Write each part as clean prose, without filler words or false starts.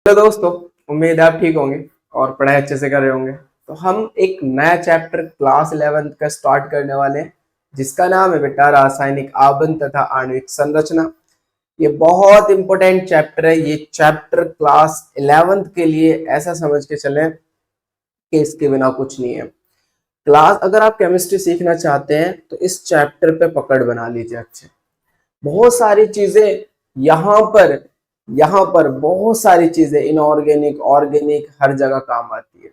तो दोस्तों, उम्मीद है आप ठीक होंगे और पढ़ाई अच्छे से कर रहे होंगे। तो हम एक नया चैप्टर क्लास 11th का स्टार्ट करने वाले हैं, जिसका नाम है बेटा रासायनिक आबंध तथा आणविक संरचना। ये बहुत इंपॉर्टेंट चैप्टर है। ये चैप्टर क्लास 11th के लिए ऐसा समझ के चलें कि इसके बिना कुछ नहीं है। क्लास अगर आप केमिस्ट्री सीखना चाहते हैं तो इस चैप्टर पे पकड़ बना लीजिए अच्छे। बहुत सारी चीजें यहाँ पर बहुत सारी चीजें इनऑर्गेनिक ऑर्गेनिक हर जगह काम आती है।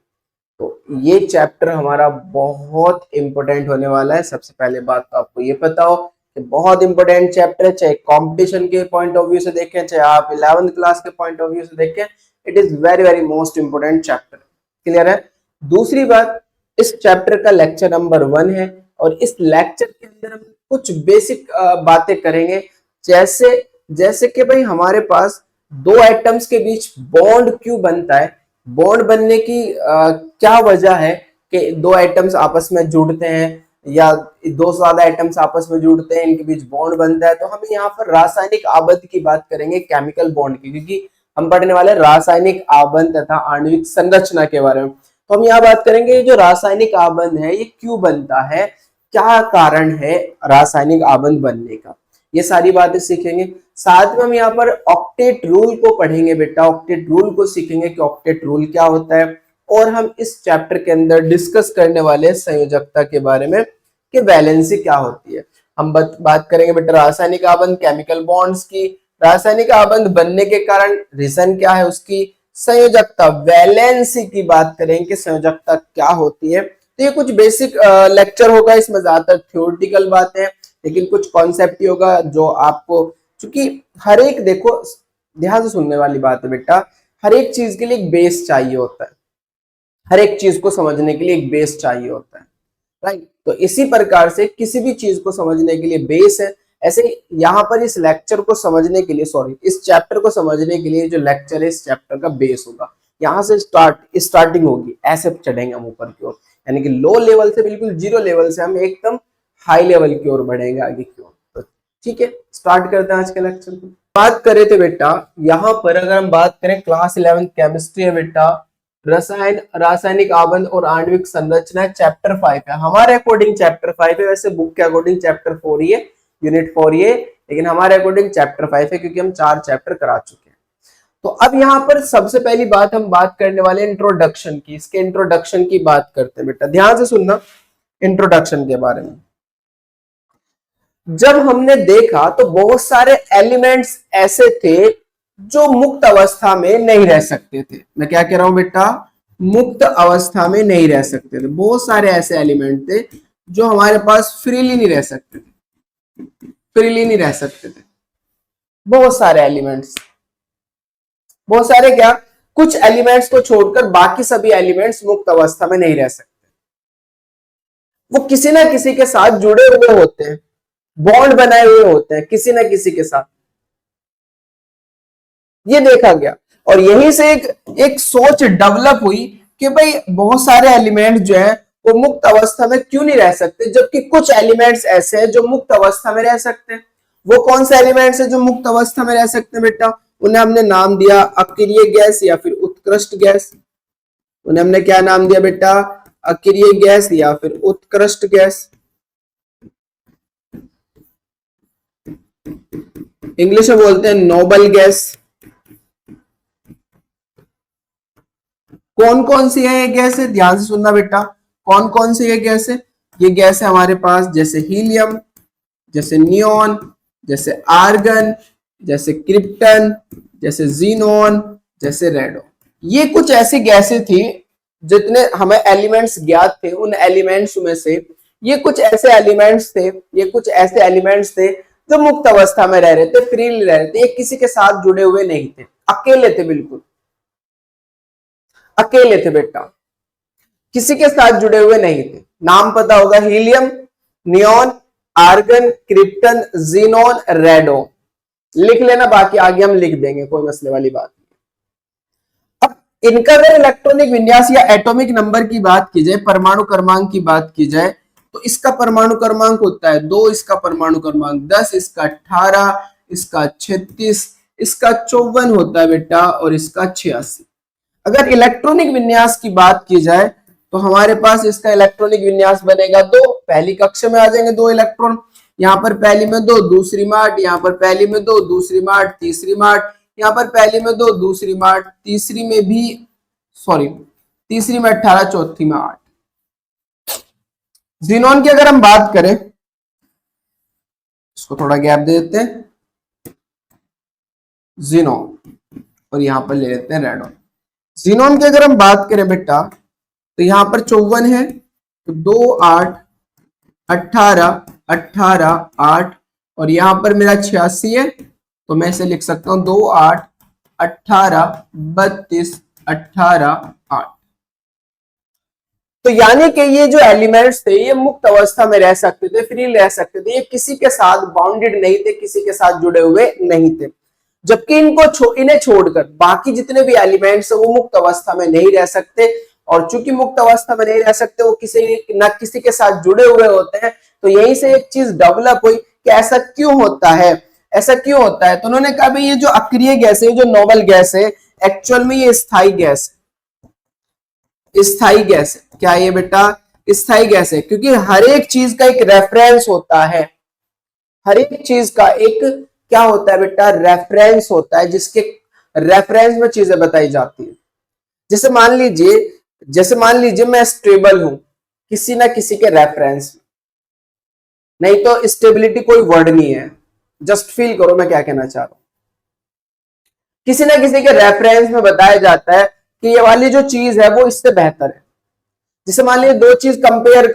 तो ये चैप्टर हमारा बहुत इंपॉर्टेंट होने वाला है। सबसे पहले बात तो आपको ये पता हो कि बहुत इंपॉर्टेंट चैप्टर है, चाहे कंपटीशन के पॉइंट ऑफ व्यू से देखें, चाहे आप 11th क्लास के पॉइंट ऑफ व्यू से देखें, it is very very most important chapter. Clear है। दूसरी बात, इस चैप्टर का लेक्चर नंबर 1 है और इस लेक्चर के अंदर हम कुछ बेसिक बातें करेंगे, जैसे कि भाई हमारे पास दो एटम्स के बीच बॉन्ड क्यों बनता है, बॉन्ड बनने की क्या वजह है कि दो एटम्स आपस में जुड़ते हैं या दो से ज्यादा एटम्स आपस में जुड़ते हैं, इनके बीच बॉन्ड बनता है। तो हम यहाँ पर रासायनिक आबंध की बात करेंगे, केमिकल बॉन्ड की, क्योंकि हम पढ़ने वाले रासायनिक आबंध तथा आणविक संरचना के बारे में। तो हम यहाँ बात करेंगे जो रासायनिक आबंध है ये क्यों बनता है, क्या कारण है रासायनिक आबंध बनने का, ये सारी बातें सीखेंगे। साथ में हम यहाँ पर ऑक्टेट रूल को पढ़ेंगे बेटा, ऑक्टेट रूल को सीखेंगे कि ऑक्टेट रूल क्या होता है। और हम इस चैप्टर के अंदर डिस्कस करने वाले संयोजकता के बारे में कि वैलेंसी क्या होती है। हम बात करेंगे बेटा रासायनिक आबंध केमिकल बॉन्ड्स की, रासायनिक आबंध बनने के कारण रीजन क्या है उसकी, संयोजकता वैलेंसी की बात करेंगे कि संयोजकता क्या होती है। तो ये कुछ बेसिक लेक्चर होगा, इसमें ज्यादातर थ्योरेटिकल बातें हैं लेकिन कुछ कॉन्सेप्ट ही होगा जो आपको, क्योंकि हर एक, देखो ध्यान से सुनने वाली बात है बेटा, हर एक चीज के लिए एक बेस चाहिए होता है, हर एक चीज को समझने के लिए एक बेस चाहिए होता है, राइट। तो इसी प्रकार से किसी भी चीज को समझने के लिए बेस है, ऐसे यहाँ पर इस लेक्चर को समझने के लिए, सॉरी इस चैप्टर को समझने के लिए जो लेक्चर है इस चैप्टर का बेस होगा, यहाँ से स्टार्टिंग होगी, ऐसे चढ़ेंगे हम ऊपर की ओर, यानी कि लो लेवल से बिल्कुल जीरो लेवल से हम एकदम हाई लेवल की ओर बढ़ेंगे आगे की ओर। तो ठीक है, स्टार्ट करते हैं आज के लेक्चर को। बात करें तो बेटा यहाँ पर अगर हम बात करें क्लास 11 केमिस्ट्री है बेटा, रासायनिक आबंध और आणविक संरचना चैप्टर 5 है। हमारे अकॉर्डिंग चैप्टर 5 है, वैसे बुक के अकॉर्डिंग चैप्टर 4 ही है, यूनिट 4 ही है, लेकिन हमारे अकॉर्डिंग चैप्टर 5 है क्योंकि हम 4 चैप्टर करा चुके हैं। तो अब यहाँ पर सबसे पहली बात हम बात करने वाले इंट्रोडक्शन की, इसके इंट्रोडक्शन की बात करते हैं बेटा, ध्यान से सुनना इंट्रोडक्शन के बारे में। जब हमने देखा तो बहुत सारे एलिमेंट्स ऐसे थे जो मुक्त अवस्था में नहीं रह सकते थे। मैं क्या कह रहा हूं बेटा, मुक्त अवस्था में नहीं रह सकते थे। बहुत सारे ऐसे एलिमेंट थे जो हमारे पास फ्रीली नहीं रह सकते थे, फ्रीली नहीं रह सकते थे। बहुत सारे एलिमेंट्स, बहुत सारे क्या, कुछ एलिमेंट्स को छोड़कर बाकी सभी एलिमेंट्स मुक्त अवस्था में नहीं रह सकते, वो किसी ना किसी के साथ जुड़े हुए होते हैं, बॉन्ड बनाए हुए होते हैं किसी ना किसी के साथ, ये देखा गया। और यहीं से एक सोच डेवलप हुई कि भाई बहुत सारे एलिमेंट जो है वो मुक्त अवस्था में क्यों नहीं रह सकते, जबकि कुछ एलिमेंट्स ऐसे हैं जो मुक्त अवस्था में रह सकते हैं। वो कौन से एलिमेंट्स हैं जो मुक्त अवस्था में रह सकते हैं बेटा, उन्हें हमने नाम दिया अक्रिय गैस या फिर उत्कृष्ट गैस। उन्हें हमने क्या नाम दिया बेटा, अक्रिय गैस या फिर उत्कृष्ट गैस। इंग्लिश में बोलते हैं नोबल गैस। कौन कौन सी है ये गैस है, ध्यान से सुनना बेटा, कौन कौन सी ये गैस है, ये गैस है हमारे पास जैसे हीलियम, जैसे नियोन, जैसे आर्गन, जैसे क्रिप्टन, जैसे जीनोन, जैसे रेडो। ये कुछ ऐसी गैसें थी, जितने हमें एलिमेंट्स ज्ञात थे उन एलिमेंट्स में से ये कुछ ऐसे एलिमेंट्स थे, ये कुछ ऐसे एलिमेंट्स थे जो मुक्त अवस्था में रह रहे थे, फ्रीली रह रहे थे, ये किसी के साथ जुड़े हुए नहीं थे, अकेले थे, बिल्कुल अकेले थे बेटा, किसी के साथ जुड़े हुए नहीं थे। नाम पता होगा, helium, neon, argon, krypton, xenon, radon. लिख लेना, बाकी आगे हम लिख देंगे, कोई मसले वाली बात नहीं। अब इनका अगर इलेक्ट्रॉनिक विन्यास या एटॉमिक नंबर की बात की जाए, परमाणु क्रमांक की बात की जाए, तो इसका परमाणु क्रमांक होता है 2, इसका परमाणु क्रमांक 10, इसका 18, इसका 36, इसका 54 होता है बेटा और इसका 86। अगर इलेक्ट्रॉनिक विन्यास की बात की जाए तो हमारे पास इसका इलेक्ट्रॉनिक विन्यास बनेगा दो, पहली कक्षा में आ जाएंगे दो इलेक्ट्रॉन, यहाँ पर पहली में दो, दूसरी में 8, यहाँ पर पहली में दो, दूसरी में 8, तीसरी में 8, यहाँ पर पहली में दो, दूसरी में 8, तीसरी में भी, सॉरी तीसरी में 18, चौथी में 8। ज़ीनॉन की अगर हम बात करें, इसको थोड़ा गैप दे देते हैं, ज़ीनॉन और यहां पर ले लेते हैं रेडॉन। ज़ीनॉन की अगर हम बात करें बेटा तो यहां पर 54 है, तो 2 8 18 18 8 और यहां पर मेरा 86 है, तो मैं इसे लिख सकता हूं 2 8 18 32 18 8। तो यानी कि ये जो एलिमेंट्स थे ये मुक्त अवस्था में रह सकते थे, फ्री रह सकते थे, ये किसी के साथ बाउंडेड नहीं थे, किसी के साथ जुड़े हुए नहीं थे। जबकि इन्हें छोड़कर बाकी जितने भी एलिमेंट्स हैं वो मुक्त अवस्था में नहीं रह सकते, और चूंकि मुक्त अवस्था में नहीं रह सकते, वो किसी के साथ जुड़े हुए होते हैं। तो यहीं से एक चीज डेवलप हुई कि ऐसा क्यों होता है, ऐसा क्यों होता है। तो उन्होंने कहा भाई ये जो अक्रिय गैस है, जो नोबल गैस है, एक्चुअल में ये स्थायी गैस है, स्थायी गैस है। क्या ये बेटा स्थायी गैस है, क्योंकि हर एक चीज का एक रेफरेंस होता है, हर एक चीज का एक क्या होता है बेटा, रेफरेंस होता है, जिसके रेफरेंस में चीजें बताई जाती है। जैसे मान लीजिए मैं स्टेबल हूं किसी ना किसी के रेफरेंस में, नहीं तो स्टेबिलिटी कोई वर्ड नहीं है, जस्ट फील करो मैं क्या कहना चाह रहा हूं। किसी ना किसी के रेफरेंस में बताया जाता है कि ये वाली जो चीज है वो इससे बेहतर है। जैसे मान लीजिए दो चीज कंपेयर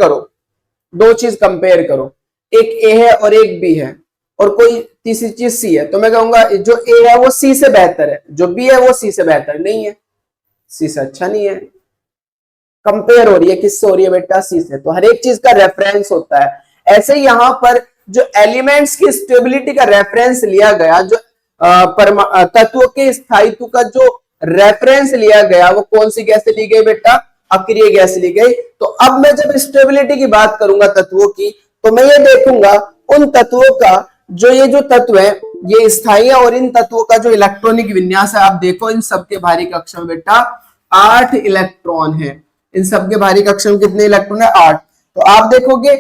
करो, एक ए है और एक बी है, और कोई तीसरी चीज सी है, तो मैं कहूंगा जो ए है वो सी से बेहतर है, जो बी है वो सी से बेहतर नहीं है, सी से अच्छा नहीं है। कंपेयर हो रही है, किससे हो रही है बेटा, सी से। तो हर एक चीज का रेफरेंस होता है। ऐसे ही यहां पर जो एलिमेंट्स की स्टेबिलिटी का रेफरेंस लिया गया, जो तत्वों के स्थायित्व का जो रेफरेंस लिया गया, वो कौन सी गैस से ली गई बेटा, अक्रिय गैस ली गई। तो अब मैं जब स्टेबिलिटी की बात करूंगा तत्वों की, तो मैं ये देखूंगा उन तत्वों का ये जो तत्व है ये स्थायी है, और इन तत्वों का जो इलेक्ट्रॉनिक विन्यास है, आप देखो इन सबके भारी कक्षा में बेटा 8 इलेक्ट्रॉन है। इन सबके भारी कक्षा में कितने इलेक्ट्रॉन है, 8। तो आप देखोगे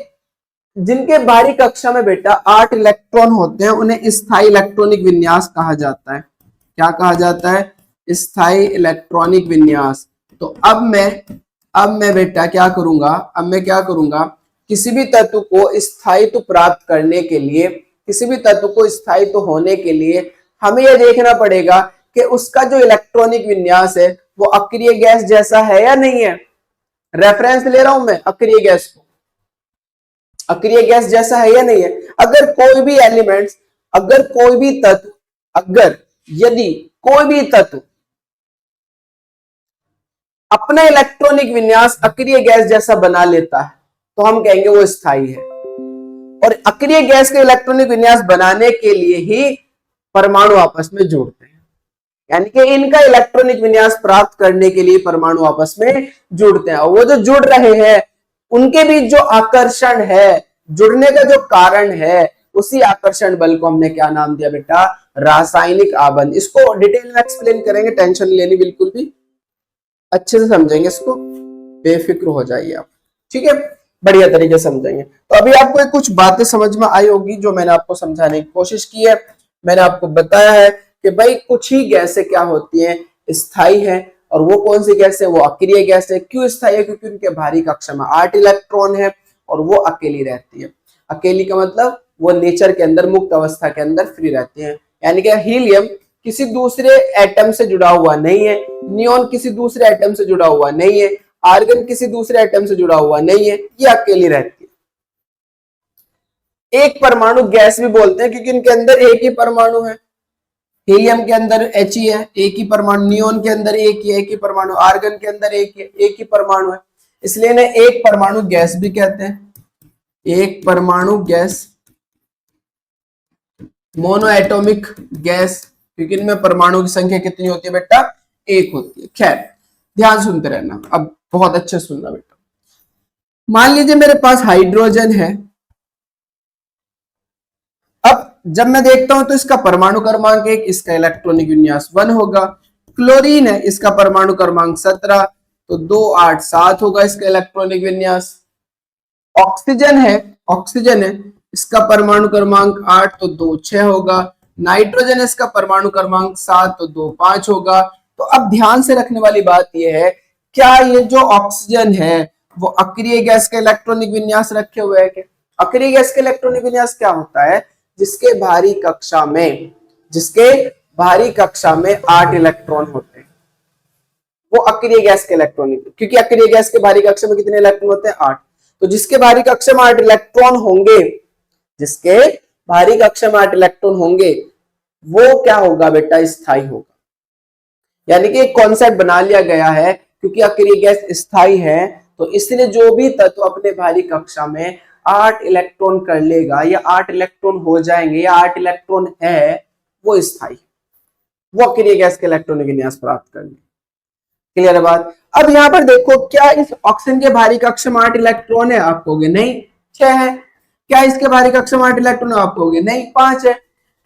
जिनके भारी कक्षा में बेटा 8 इलेक्ट्रॉन होते हैं उन्हें स्थायी इलेक्ट्रॉनिक विन्यास कहा जाता है। क्या कहा जाता है, स्थायी इलेक्ट्रॉनिक विन्यास। तो अब मैं बेटा क्या करूंगा, किसी भी तत्व को स्थायित्व प्राप्त करने के लिए, किसी भी तत्व को स्थायित्व होने के लिए हमें यह देखना पड़ेगा कि उसका जो इलेक्ट्रॉनिक विन्यास है वो अक्रिय गैस जैसा है या नहीं है। रेफरेंस ले रहा हूं मैं अक्रिय गैस को, अक्रिय गैस जैसा है या नहीं है। अगर कोई भी एलिमेंट्स, अगर कोई भी तत्व, यदि कोई भी तत्व अपना इलेक्ट्रॉनिक विन्यास अक्रिय गैस जैसा बना लेता है तो हम कहेंगे वो स्थायी है। और अक्रिय गैस के इलेक्ट्रॉनिक विन्यास बनाने के लिए ही परमाणु आपस में जुड़ते हैं, यानी कि इनका इलेक्ट्रॉनिक विन्यास प्राप्त करने के लिए परमाणु आपस में जुड़ते हैं। और वो जो जुड़ रहे हैं उनके बीच जो आकर्षण है, जुड़ने का जो कारण है, उसी आकर्षण बल को हमने क्या नाम दिया बेटा, रासायनिक आबंध। इसको डिटेल में एक्सप्लेन करेंगे, टेंशन लेनी बिल्कुल भी, अच्छे से समझेंगे इसको, बेफिक्र हो जाइए आप, ठीक है, बढ़िया तरीके से समझेंगे। तो अभी आपको कुछ बातें समझ में आई होगी जो मैंने आपको समझाने की कोशिश की है। मैंने आपको बताया है कि भाई कुछ ही गैसें क्या होती हैं, स्थायी है, और वो कौन सी गैस है, वो अक्रिय गैस है। क्यों स्थायी है, क्योंकि उनके भारी कक्षा में 8 इलेक्ट्रॉन है और वो अकेली रहती है। अकेली का मतलब वो नेचर के अंदर, मुक्त अवस्था के अंदर फ्री रहती है। यानी कि हीलियम किसी दूसरे एटम से जुड़ा हुआ नहीं है, नियोन किसी दूसरे एटम से जुड़ा हुआ नहीं है, आर्गन किसी दूसरे एटम से जुड़ा हुआ नहीं है, ये अकेली रहती है। एक परमाणु गैस भी बोलते हैं क्योंकि इनके अंदर एक ही परमाणु है। हीलियम के अंदर H ही है, एक ही परमाणु, नियोन के अंदर एक ही परमाणु, आर्गन के अंदर एक ही परमाणु है, इसलिए इन्हें एक परमाणु गैस भी कहते हैं। एक परमाणु गैस, मोनो एटॉमिक गैस, क्योंकि इनमें परमाणु की संख्या कितनी होती है बेटा, एक होती है। खैर ध्यान सुनते रहना, अब बहुत अच्छे सुनना बेटा। मान लीजिए मेरे पास हाइड्रोजन है, अब जब मैं देखता हूं तो इसका परमाणु क्रमांक 1, इसका इलेक्ट्रॉनिक विन्यास 1 होगा। क्लोरीन है, इसका परमाणु क्रमांक 17, तो 2 8 7 होगा इसका इलेक्ट्रॉनिक विन्यास। ऑक्सीजन है, इसका परमाणु क्रमांक 8, तो 2 6 होगा। नाइट्रोजन है, इसका परमाणु क्रमांक 7, तो 2 5 होगा। तो अब ध्यान से रखने वाली बात यह है, क्या ये जो ऑक्सीजन है वो अक्रिय गैस का इलेक्ट्रॉनिक विन्यास रखे हुए है क्या? अक्रिय गैस का इलेक्ट्रॉनिक विन्यास क्या होता है? जिसके भारी कक्षा में 8 इलेक्ट्रॉन होते हैं, वो अक्रिय गैस के इलेक्ट्रॉनिक, क्योंकि अक्रिय गैस के भारी कक्षा में कितने इलेक्ट्रॉन होते हैं? 8। तो जिसके भारी कक्षा में 8 इलेक्ट्रॉन होंगे, वो क्या होगा बेटा? स्थायी होगा। यानी कि एक कॉन्सेप्ट बना लिया गया है, क्योंकि अक्रिय गैस स्थायी है तो इसलिए जो भी तत्व अपने भारी कक्षा में 8 इलेक्ट्रॉन कर लेगा या 8 इलेक्ट्रॉन हो जाएंगे या 8 इलेक्ट्रॉन है, वो स्थायी, वो अक्रिय गैस के इलेक्ट्रॉनिक विन्यास प्राप्त कर लेंगे। क्लियर है बात? अब यहां पर देखो, क्या इस ऑक्सीजन के भारी कक्षा में 8 इलेक्ट्रॉन है? आप कहोगे नहीं, 6 है। क्या इसके भारी कक्षा में 8 इलेक्ट्रॉन है? आप कहोगे नहीं, 5 है।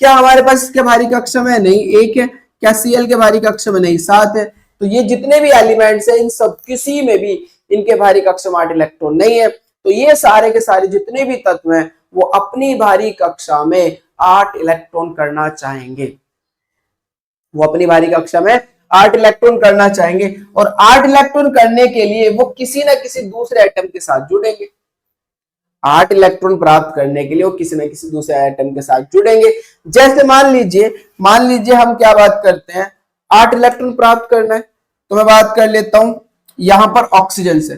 क्या हमारे पास इसके भारी कक्षा में? नहीं, 1 है। क्या Cl के भारी कक्षा में? नहीं, 7 है। तो ये जितने भी एलिमेंट्स हैं, इन सब किसी में भी इनके भारी कक्षा में 8 इलेक्ट्रॉन नहीं है। तो ये सारे के सारे जितने भी तत्व हैं वो अपनी भारी कक्षा में 8 इलेक्ट्रॉन करना चाहेंगे, वो अपनी भारी कक्षा में 8 इलेक्ट्रॉन करना चाहेंगे, और 8 इलेक्ट्रॉन करने के लिए वो किसी ना किसी दूसरे एटम के साथ जुड़ेंगे। 8 इलेक्ट्रॉन प्राप्त करने के लिए वो किसी न किसी दूसरे एटम के साथ जुड़ेंगे। जैसे मान लीजिए हम क्या बात करते हैं, 8 इलेक्ट्रॉन प्राप्त करना है, तो मैं बात कर लेता हूं यहां पर ऑक्सीजन से।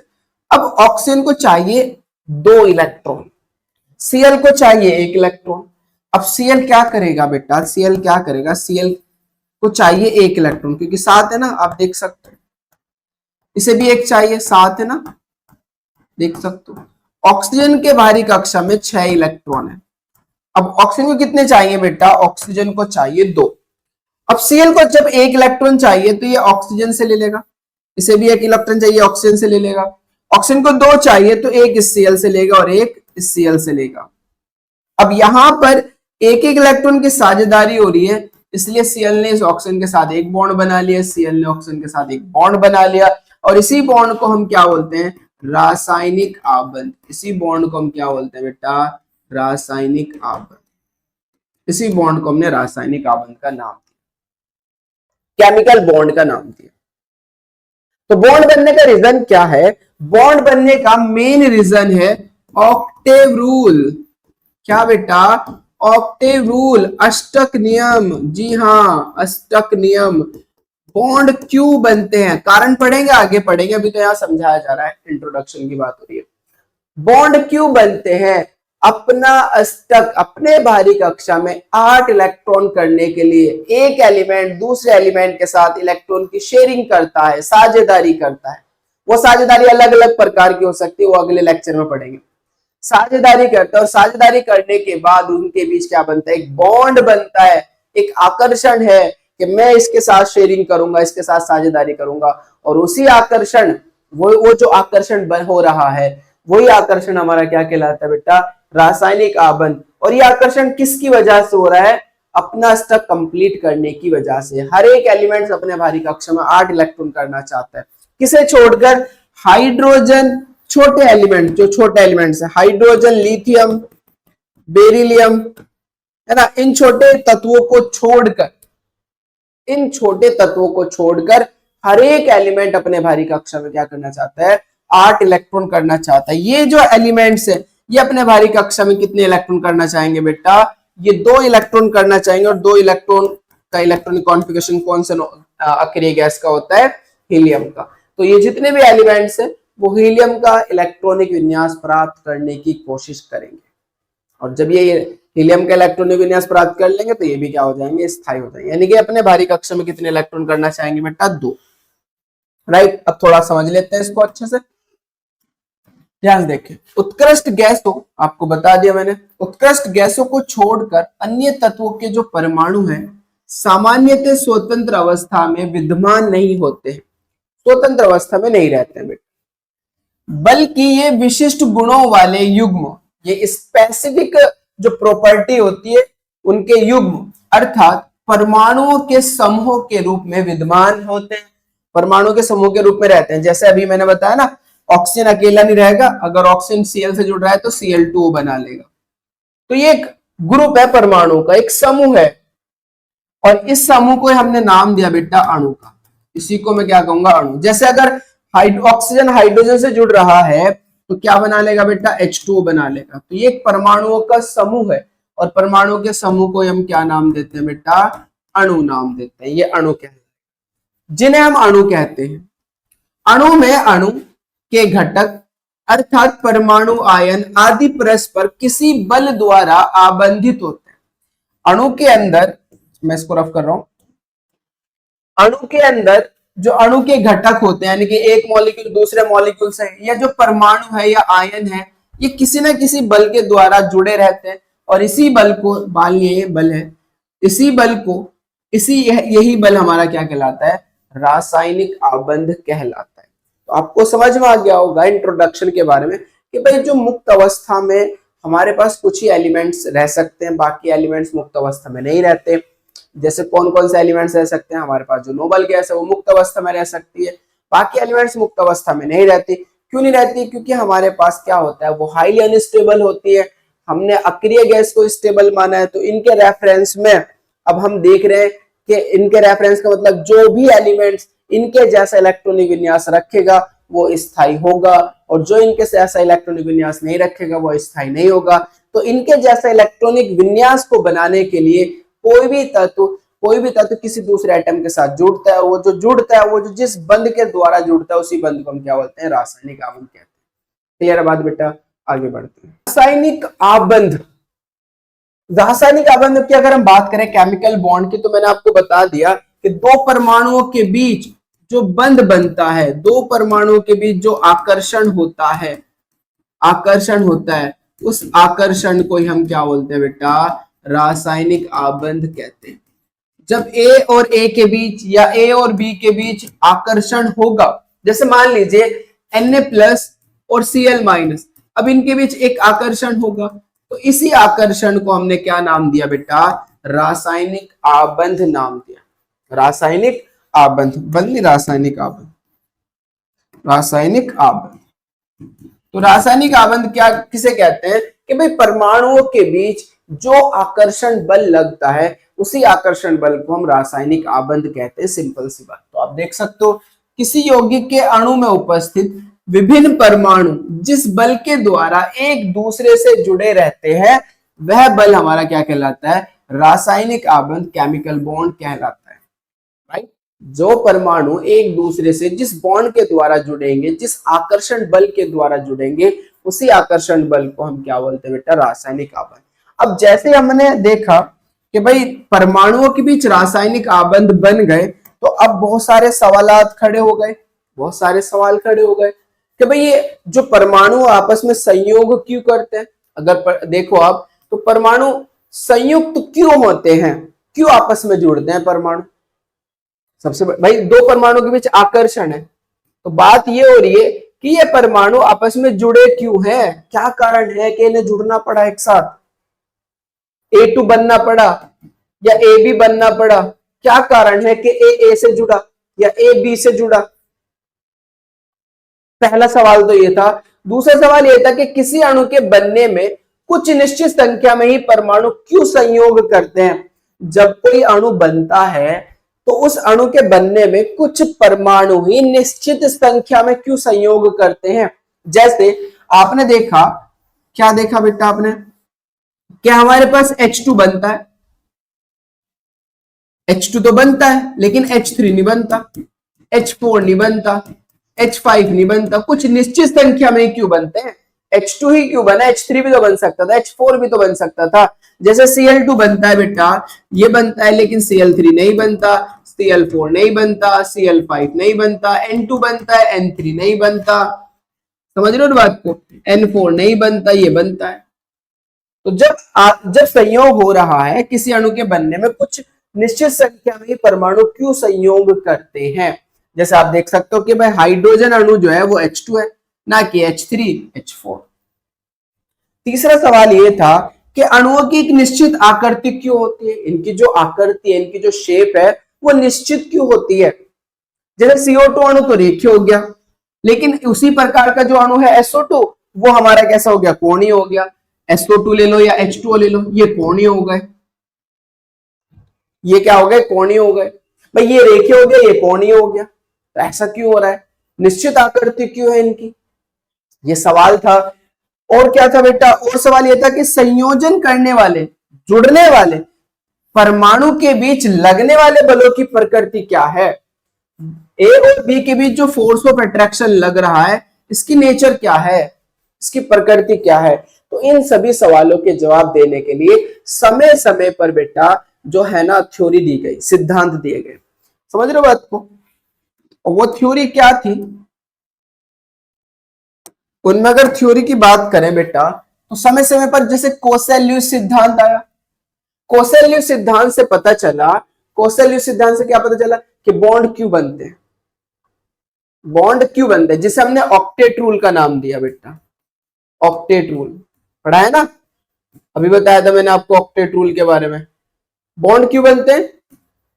अब ऑक्सीजन को चाहिए 2 इलेक्ट्रॉन, Cl को चाहिए 1 इलेक्ट्रॉन। अब Cl क्या करेगा बेटा? Cl को चाहिए 1 इलेक्ट्रॉन, क्योंकि 7 है ना, आप देख सकते हो। इसे भी 1 चाहिए, 7 है ना, देख सकते हो। ऑक्सीजन के भारी कक्षा में 6 इलेक्ट्रॉन है। अब ऑक्सीजन को कितने चाहिए बेटा? ऑक्सीजन को चाहिए 2। अब Cl को जब 1 इलेक्ट्रॉन चाहिए तो ये ऑक्सीजन से ले लेगा, इसे भी 1 इलेक्ट्रॉन चाहिए, ऑक्सीजन से ले लेगा। ऑक्सीजन को 2 चाहिए तो 1 इस Cl से लेगा और 1 इस Cl से लेगा। अब यहां पर एक इलेक्ट्रॉन की साझेदारी हो रही है, इसलिए Cl ने इस ऑक्सीजन के साथ एक बॉन्ड बना लिया, Cl ने ऑक्सीजन के साथ एक बॉन्ड बना लिया, और इसी बॉन्ड को हम क्या बोलते हैं? रासायनिक आबंध। इसी बॉन्ड को हम क्या बोलते हैं बेटा? रासायनिक आबंध। इसी बॉन्ड को हमने रासायनिक आबंध का नाम दिया, केमिकल बॉन्ड का नाम दिया। तो बॉन्ड बनने का रीजन क्या है? बॉन्ड बनने का मेन रीजन है ऑक्टेव रूल। क्या बेटा? ऑक्टेव रूल, अष्टक नियम। जी हाँ, अष्टक नियम। बॉन्ड क्यों बनते हैं, कारण पढ़ेंगे, आगे पढ़ेंगे, अभी तो यहां समझाया जा रहा है, इंट्रोडक्शन की बात हो रही है। बॉन्ड क्यों बनते हैं? अपना अष्टक, अपने भारी कक्षा में 8 इलेक्ट्रॉन करने के लिए एक एलिमेंट दूसरे एलिमेंट के साथ इलेक्ट्रॉन की शेयरिंग करता है, साझेदारी करता है। वो साझेदारी अलग अलग प्रकार की हो सकती है, वो अगले लेक्चर में पढ़ेंगे। साझेदारी करता है, और साझेदारी करने के बाद उनके बीच क्या बनता है? एक बॉन्ड बनता है, एक आकर्षण है कि मैं इसके साथ शेयरिंग करूंगा, इसके साथ साझेदारी करूंगा, और उसी आकर्षण, वो जो आकर्षण हो रहा है, वही आकर्षण हमारा क्या कहलाता है बेटा? रासायनिक आबंध। और ये आकर्षण किसकी वजह से हो रहा है? अपना स्टक कंप्लीट करने की वजह से। हर एक एलिमेंट अपने भारी कक्षा में 8 इलेक्ट्रॉन करना चाहता है, किसे छोड़कर? हाइड्रोजन, छोटे एलिमेंट, जो छोटे एलिमेंट्स है, हाइड्रोजन, लिथियम, बेरिलियम, है ना, इन छोटे तत्वों को छोड़कर हर एक एलिमेंट अपने भारी कक्षा में क्या करना चाहता है? 8 इलेक्ट्रॉन करना चाहता है। ये जो एलिमेंट्स है ये अपने भारी कक्षा में कितने इलेक्ट्रॉन करना चाहेंगे बेटा? ये 2 इलेक्ट्रॉन करना चाहेंगे, और 2 इलेक्ट्रॉन का इलेक्ट्रॉनिक कॉन्फ़िगरेशन कौन सा अक्रिय गैस का होता है? हीलियम का। तो ये जितने भी एलिमेंट्स है वो हीलियम का इलेक्ट्रॉनिक विन्यास प्राप्त करने की कोशिश करेंगे, और जब ये हीलियम का इलेक्ट्रॉनिक विन्यास प्राप्त कर लेंगे तो ये भी क्या हो जाएंगे? स्थायी हो जाएंगे। यानी कि अपने भारी कक्षा में कितने इलेक्ट्रॉन करना चाहेंगे बेटा? 2। राइट, अब थोड़ा समझ लेते हैं इसको अच्छे से, ध्यान देखें। उत्कृष्ट गैसों, आपको बता दिया मैंने, उत्कृष्ट गैसों को छोड़कर अन्य तत्वों के जो परमाणु हैं सामान्यतः स्वतंत्र अवस्था में विद्यमान नहीं होते हैं, स्वतंत्र अवस्था में नहीं रहते हैं बेटा, बल्कि ये विशिष्ट गुणों वाले युग्म, ये स्पेसिफिक जो प्रॉपर्टी होती है उनके युग्म अर्थात परमाणुओं के समूह के रूप में विद्यमान होते हैं, परमाणु के समूह के रूप में रहते हैं। जैसे अभी मैंने बताया ना, ऑक्सीजन अकेला नहीं रहेगा, अगर ऑक्सीजन Cl से जुड़ रहा है तो Cl2 बना लेगा। तो ये एक ग्रुप है परमाणु का, एक समूह है, और इस समूह को हमने नाम दिया बेटा अणु का। इसी को मैं क्या कहूंगा, अणु। जैसे अगर ऑक्सीजन हाइड्रोजन से जुड़ रहा है तो क्या बना लेगा बेटा, H2O बना लेगा। तो ये एक परमाणुओं का समूह है, और परमाणु के समूह को हम क्या नाम देते हैं बेटा, अणु नाम देते हैं। ये अणु कहते हैं, जिन्हें हम अणु कहते हैं। अणु में अणु के घटक अर्थात परमाणु, आयन आदि परस्पर किसी बल द्वारा आबंधित होते हैं। अणु के अंदर, मैं इसको रफ कर रहा हूं, अणु के अंदर जो अणु के घटक होते हैं, यानी कि एक मॉलिक्यूल दूसरे मॉलिक्यूल से, या जो परमाणु है या आयन है, ये किसी न किसी बल के द्वारा जुड़े रहते हैं, और इसी बल को, मान लिए बल है, इसी बल को, यही बल हमारा क्या कहलाता है, रासायनिक आबंध कहलाता है। तो आपको समझ में आ गया होगा इंट्रोडक्शन के बारे में कि भाई जो मुक्त अवस्था में हमारे पास कुछ ही एलिमेंट्स रह सकते हैं, बाकी एलिमेंट्स मुक्त अवस्था में नहीं रहते। जैसे कौन कौन से एलिमेंट्स रह सकते हैं, हमारे पास जो नोबल गैस है वो मुक्त अवस्था में रह सकती है, बाकी एलिमेंट्स मुक्त अवस्था में नहीं रहती। क्यों नहीं रहती, क्योंकि हमारे पास क्या होता है, वो हाईली अनस्टेबल होती है। हमने अक्रिय गैस को स्टेबल माना है, तो इनके रेफरेंस में अब हम देख रहे हैं कि इनके रेफरेंस का मतलब जो भी एलिमेंट्स इनके जैसा इलेक्ट्रॉनिक विन्यास रखेगा वो स्थायी होगा, और जो इनके जैसा इलेक्ट्रॉनिक विन्यास नहीं रखेगा वो स्थायी नहीं होगा। तो इनके जैसा इलेक्ट्रॉनिक विन्यास को बनाने के लिए कोई भी तत्व किसी दूसरे एटम के साथ जुड़ता है, वो जो जुड़ता है, वो जो जिस बंध के द्वारा जुड़ता है, उसी बंध को हम क्या बोलते हैं, रासायनिक आबंध कहते हैं। क्लियर बात बेटा, आगे बढ़ते हैं। रासायनिक आबंध, रासायनिक आबंध की अगर हम बात करें केमिकल बॉन्ड की, तो मैंने आपको बता दिया कि दो परमाणुओं के बीच जो बंध बनता है, दो परमाणुओं के बीच जो आकर्षण होता है, उस आकर्षण को ही हम क्या बोलते हैं बेटा, रासायनिक आबंध कहते हैं। जब A और A के बीच या A और B के बीच आकर्षण होगा, जैसे मान लीजिए Na+ और Cl-, अब इनके बीच एक आकर्षण होगा, तो इसी आकर्षण को हमने क्या नाम दिया बेटा, रासायनिक आबंध नाम दिया। रासायनिक आबंध, बंदी रासायनिक आबंध, रासायनिक आबंध। तो रासायनिक आबंध क्या किसे कहते हैं कि भाई परमाणुओं के बीच जो आकर्षण बल लगता है, उसी आकर्षण बल को हम रासायनिक आबंध कहते हैं। सिंपल सी बात। तो आप देख सकते हो किसी यौगिक के अणु में उपस्थित विभिन्न परमाणु जिस बल के द्वारा एक दूसरे से जुड़े रहते हैं, वह बल हमारा क्या कहलाता है, रासायनिक आबंध, केमिकल बॉन्ड कहलाता है। राइट, जो परमाणु एक दूसरे से जिस बॉन्ड के द्वारा जुड़ेंगे, जिस आकर्षण बल के द्वारा जुड़ेंगे, उसी आकर्षण बल को हम क्या बोलते हैं बेटा, रासायनिक आबंध। अब जैसे हमने देखा कि भाई परमाणुओं के बीच रासायनिक आबंध बन गए, तो अब बहुत सारे सवालात खड़े हो गए, बहुत सारे सवाल खड़े हो गए कि भाई ये जो परमाणु आपस में संयोग क्यों करते हैं। अगर देखो आप, तो परमाणु संयुक्त क्यों होते हैं, क्यों आपस में जुड़ते हैं परमाणु। सबसे भाई दो परमाणु के बीच आकर्षण है, तो बात ये हो रही है कि ये परमाणु आपस में जुड़े क्यों हैं, क्या कारण है कि इन्हें जुड़ना पड़ा एक साथ, A2 बनना पड़ा या AB बनना पड़ा, क्या कारण है कि A से जुड़ा या A B से जुड़ा। पहला सवाल तो ये था। दूसरा सवाल ये था कि किसी अणु के बनने में कुछ निश्चित संख्या में ही परमाणु क्यों संयोग करते हैं। जब कोई अणु बनता है तो उस अणु के बनने में कुछ परमाणु ही निश्चित संख्या में क्यों संयोग करते हैं। जैसे आपने देखा, क्या देखा बेटा आपने, क्या हमारे पास H2 बनता है, H2 तो बनता है, लेकिन H3 नहीं बनता, H4 नहीं बनता, H5 नहीं बनता। कुछ निश्चित संख्या में क्यों बनते हैं। H2 ही क्यों बना, H3 भी तो बन सकता था, H4 भी तो बन सकता था। जैसे Cl2 बनता है बेटा, ये बनता है, लेकिन Cl3 नहीं बनता, Cl4 नहीं बनता, Cl5 नहीं बनता, N2 बनता है, N3 नहीं बनता। समझ रहे हो बात को, N4 नहीं बनता, ये बनता है। तो जब संयोग हो रहा है किसी अणु के बनने में, कुछ निश्चित संख्या में परमाणु क्यों संयोग करते हैं। जैसे आप देख सकते हो कि भाई हाइड्रोजन अणु जो है वो H2 है, ना कि H3, H4। तीसरा सवाल ये था कि अणुओं की एक निश्चित आकृति क्यों होती है, इनकी जो आकृति है, इनकी जो शेप है वो निश्चित क्यों होती है। जैसे CO2 अणु तो रेखीय हो गया, लेकिन उसी प्रकार का जो अणु है SO2 वो हमारा कैसा हो गया, कोणीय हो गया। SO2 ले लो या H2O ले लो, ये कोणीय हो गए, ये क्या हो गए, कोणीय हो गए। भाई ये रेखीय हो गया, ये कोणीय हो गया, तो ऐसा क्यों हो रहा है, निश्चित आकृति क्यों है इनकी, ये सवाल था। और क्या था बेटा, और सवाल ये था कि संयोजन करने वाले, जुड़ने वाले परमाणु के बीच लगने वाले बलों की प्रकृति क्या है। ए और बी के बीच जो फोर्स ऑफ अट्रैक्शन लग रहा है, इसकी नेचर क्या है, इसकी प्रकृति क्या है। तो इन सभी सवालों के जवाब देने के लिए समय समय पर बेटा जो है ना थ्योरी दी गई, सिद्धांत दिए गए। समझ रहे हो बात को। और वो थ्योरी क्या थी, उनमें अगर थ्योरी की बात करें बेटा तो समय समय पर जैसे कोसेल्यूस सिद्धांत आया। कोसेल्यूस सिद्धांत से पता चला, कोसेल्यूस सिद्धांत से क्या पता चला कि बॉन्ड क्यों बनते हैं, बॉन्ड क्यों बनते हैं, जिसे हमने ऑक्टेट रूल का नाम दिया बेटा। ऑक्टेट रूल पढ़ा है ना, अभी बताया था मैंने आपको ऑक्टेट रूल के बारे में। बॉन्ड क्यों बनते हैं,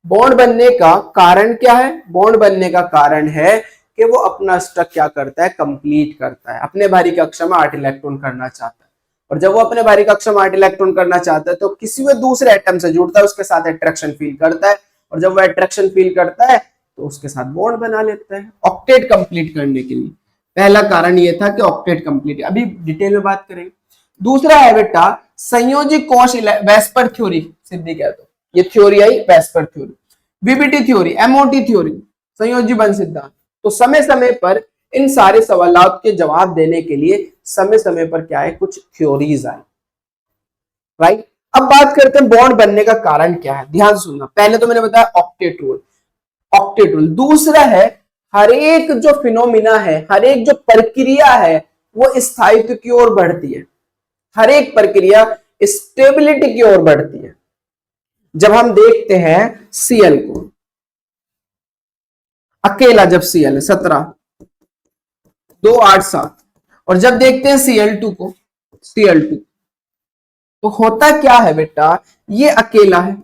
बॉन्ड बनने का कारण क्या है, बॉन्ड बनने का कारण है कि वो अपना स्ट्रक्चर क्या करता है, कंप्लीट करता है। अपने भारी कक्षा में 8 इलेक्ट्रॉन करना चाहता है, और जब वो अपने भारी कक्षा में 8 इलेक्ट्रॉन करना चाहता है तो किसी भी दूसरे एटम से जुड़ता है, उसके साथ अट्रैक्शन फील करता है, और जब वो अट्रैक्शन फील करता है तो उसके साथ बॉन्ड बना लेता है ऑक्टेट कंप्लीट करने के लिए। पहला कारण ये था कि ऑक्टेट कंप्लीट, अभी डिटेल में बात करेंगे। दूसरा है बेटा संयोजी कोश वेस्पर थ्योरी, सिद्धि कह दो, ये थ्योरी आई VSEPR theory. VBT theory, MOT theory, संयोजी बंध सिद्धांत। तो समय समय पर इन सारे सवालों के जवाब देने के लिए समय समय पर क्या है, कुछ थ्योरीज आई, राइट। अब बात करते हैं बॉन्ड बनने का कारण क्या है, ध्यान सुनना। पहले तो मैंने बताया ऑक्टेट रूल, ऑक्टेट रूल। दूसरा है हर एक जो फिनोमिना है, हर एक जो प्रक्रिया है वो स्थायित्व की ओर बढ़ती है, हर एक प्रक्रिया स्टेबिलिटी की ओर बढ़ती है। जब हम देखते हैं Cl को अकेला, जब Cl है 17 2 8 7, और जब देखते हैं Cl2 को, Cl2 तो होता क्या है बेटा, ये अकेला है,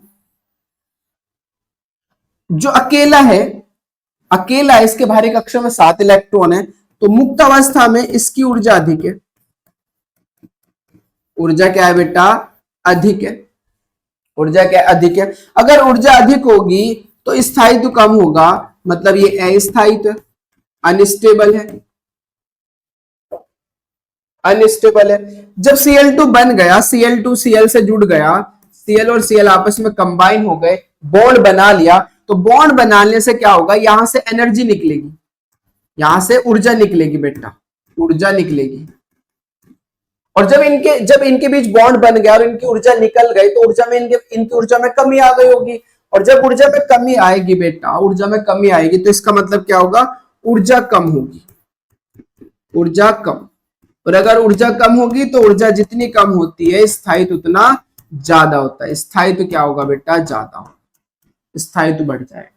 जो अकेला है, अकेला है, इसके भारी कक्षा में 7 इलेक्ट्रॉन है, तो मुक्त अवस्था में इसकी ऊर्जा अधिक है। ऊर्जा क्या है बेटा, अधिक है, ऊर्जा क्या अधिक है। अगर ऊर्जा अधिक होगी तो स्थायित्व कम होगा, मतलब ये अस्थायित्व, अनस्टेबल है, अनस्टेबल है। जब Cl2 बन गया, Cl2 Cl से जुड़ गया, Cl और Cl आपस में कंबाइन हो गए, बॉन्ड बना लिया, तो बॉन्ड बनाने से क्या होगा, यहां से एनर्जी निकलेगी, यहां से ऊर्जा निकलेगी बेटा, ऊर्जा निकलेगी। और जब इनके बीच बॉन्ड बन गया और इनकी ऊर्जा निकल गई, तो ऊर्जा में इनकी ऊर्जा में कमी आ गई होगी। और जब ऊर्जा में कमी आएगी बेटा, ऊर्जा में कमी आएगी, तो इसका मतलब क्या होगा, ऊर्जा कम होगी, ऊर्जा कम। और अगर ऊर्जा कम होगी तो ऊर्जा जितनी कम होती है स्थायित्व उतना ज्यादा होता है। स्थायित्व क्या होगा बेटा, ज्यादा होगा, स्थायित्व बढ़ जाएगा।